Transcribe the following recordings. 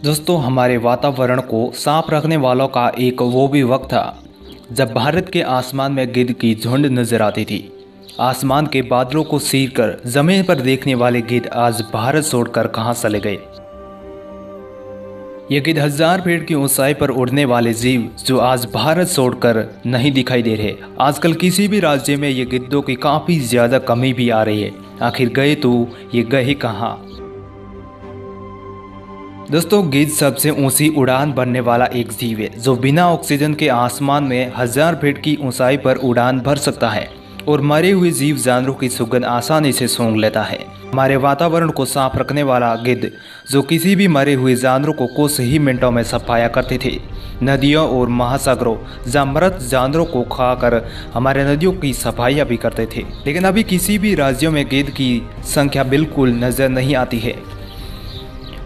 दोस्तों, हमारे वातावरण को साफ रखने वालों का एक वो भी वक्त था जब भारत के आसमान में गिद्ध की झुंड नजर आती थी। आसमान के बादलों को चीर कर जमीन पर देखने वाले गिद्ध आज भारत छोड़कर कहां चले गए। ये गिद्ध 1000 फीट की ऊंचाई पर उड़ने वाले जीव जो आज भारत छोड़कर नहीं दिखाई दे रहे। आजकल किसी भी राज्य में ये गिद्धों की काफी ज्यादा कमी भी आ रही है। आखिर गए तो ये गए कहां। दोस्तों, गिद्ध सबसे ऊंची उड़ान भरने वाला एक जीव है जो बिना ऑक्सीजन के आसमान में 1000 फीट की ऊंचाई पर उड़ान भर सकता है और मरे हुए जीव जानवरों की सुगंध आसानी से सूंघ लेता है। हमारे वातावरण को साफ रखने वाला गिद्ध जो किसी भी मरे हुए जानवरों को कुछ ही मिनटों में सफाया करते थे। नदियों और महासागरों जहाँ मृत जानवरों को खाकर हमारे नदियों की सफाइयाँ भी करते थे। लेकिन अभी किसी भी राज्यों में गिद्ध की संख्या बिल्कुल नजर नहीं आती है।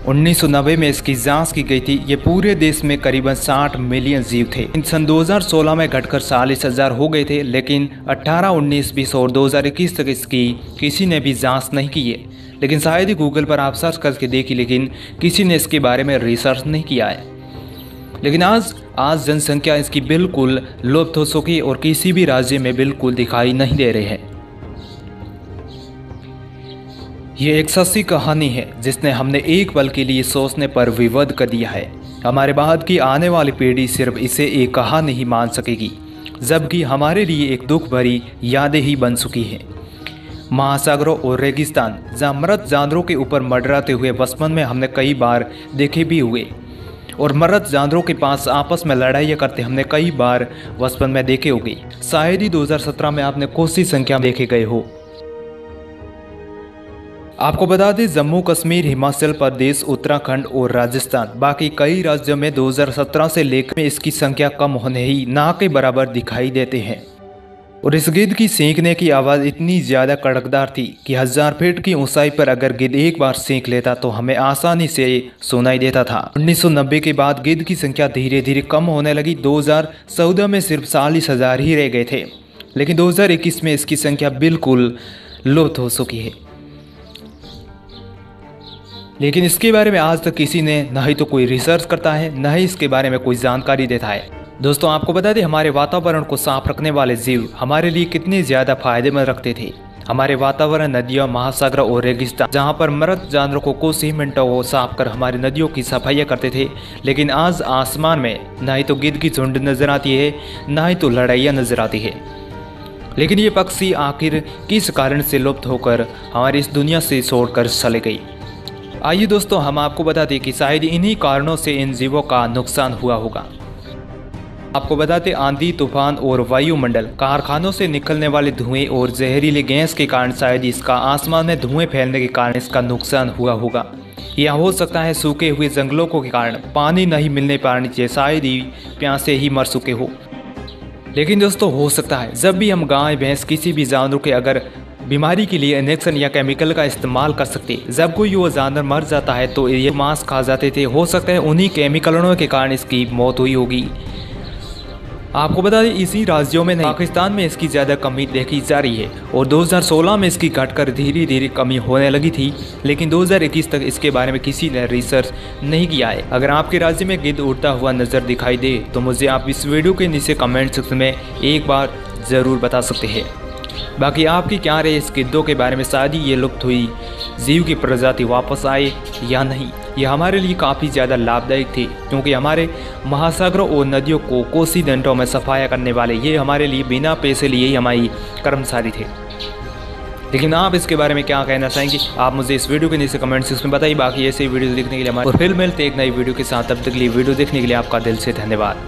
1990 में इसकी जांच की गई थी। ये पूरे देश में करीबन 60 मिलियन जीव थे। सन 2016 में घटकर 40,000 हो गए थे, लेकिन 18, 19, 20 और 2021 तक इसकी किसी ने भी जांच नहीं की है। लेकिन शायद ही गूगल पर आप सर्च करके देखी, लेकिन किसी ने इसके बारे में रिसर्च नहीं किया है। लेकिन आज जनसंख्या इसकी बिल्कुल लुप्त हो चुकी और किसी भी राज्य में बिल्कुल दिखाई नहीं दे रहे हैं। ये एक सच्ची कहानी है जिसने हमने एक पल के लिए सोचने पर विवश कर दिया है। हमारे बाद की आने वाली पीढ़ी सिर्फ इसे एक कहानी ही मान सकेगी, जबकि हमारे लिए एक दुख भरी यादें ही बन चुकी है। महासागरों और रेगिस्तान जहाँ मृत जानवरों के ऊपर मंडराते हुए बचपन में हमने कई बार देखे भी हुए, और मृत जानवरों के पास आपस में लड़ाइयाँ करते हमने कई बार बचपन में देखे होंगे। शायद ही 2017 में आपने कुछ ही संख्या में देखे गए हो। आपको बता दें, जम्मू कश्मीर, हिमाचल प्रदेश, उत्तराखंड और राजस्थान बाकी कई राज्यों में 2017 से लेकर इसकी संख्या कम होने ही ना के बराबर दिखाई देते हैं। और इस गिद्ध की सींकने की आवाज़ इतनी ज़्यादा कड़कदार थी कि 1000 फीट की ऊंचाई पर अगर गिद्ध एक बार सींक लेता तो हमें आसानी से सुनाई देता था। 1990 के बाद गिद्ध की संख्या धीरे धीरे कम होने लगी। 2014 में सिर्फ 40,000 ही रह गए थे, लेकिन 2021 में इसकी संख्या बिल्कुल लुप्त हो चुकी है। लेकिन इसके बारे में आज तक किसी ने न ही तो कोई रिसर्च करता है, न ही इसके बारे में कोई जानकारी देता है। दोस्तों, आपको बता दें, हमारे वातावरण को साफ रखने वाले जीव हमारे लिए कितने ज़्यादा फायदेमंद रखते थे। हमारे वातावरण, नदियों, महासागर और रेगिस्तान जहाँ पर मृत जानवरों को कुछ ही मिनटों को साफ कर हमारी नदियों की सफाइयाँ करते थे। लेकिन आज आसमान में न ही तो गिद्ध की झुंड नजर आती है, न ही तो लड़ाइयाँ नजर आती है। लेकिन ये पक्षी आखिर किस कारण से लुप्त होकर हमारी इस दुनिया से छोड़कर चले गई। आइए दोस्तों, हम आपको बता दें कि शायद इन्हीं कारणों से इन जीवों का नुकसान हुआ होगा। आपको बताते, आंधी, तूफान और वायुमंडल, कारखानों से निकलने वाले धुएं और जहरीले गैस के कारण शायद इसका आसमान में धुएं फैलने के कारण इसका नुकसान हुआ होगा। यह हो सकता है सूखे हुए जंगलों के कारण, पानी नहीं मिलने पाने से शायद ही प्यासे ही मर चुके हो। लेकिन दोस्तों, हो सकता है जब भी हम गाय, भैंस, किसी भी जानवर के अगर बीमारी के लिए इंजेक्शन या केमिकल का इस्तेमाल कर सकते, जब कोई वो जानवर मर जाता है तो ये मांस खा जाते थे। हो सकता है उन्हीं केमिकलों के कारण इसकी मौत हुई होगी। आपको बता दें, इसी राज्यों में नहीं, पाकिस्तान में इसकी ज़्यादा कमी देखी जा रही है और 2016 में इसकी घटकर धीरे धीरे कमी होने लगी थी। लेकिन 2021 तक इसके बारे में किसी ने रिसर्च नहीं किया है। अगर आपके राज्य में गिद्ध उड़ता हुआ नज़र दिखाई दे तो मुझे आप इस वीडियो के नीचे कमेंट सेक्शन में एक बार ज़रूर बता सकते हैं। बाकी आपकी क्या राय इस गिद्धों के बारे में, शायद ही ये लुप्त हुई जीव की प्रजाति वापस आए या नहीं। ये हमारे लिए काफ़ी ज़्यादा लाभदायक थी, क्योंकि हमारे महासागरों और नदियों को कुछ ही घंटों में सफाया करने वाले ये हमारे लिए बिना पैसे लिए ही हमारी कर्मचारी थे। लेकिन आप इसके बारे में क्या कहना चाहेंगे, आप मुझे इस वीडियो के नीचे कमेंट सेक्शन में बताइए। बाकी ऐसे वीडियो देखने के लिए हमारे और फिर मिलते एक नई वीडियो के साथ, तब तक के लिए वीडियो देखने के लिए आपका दिल से धन्यवाद।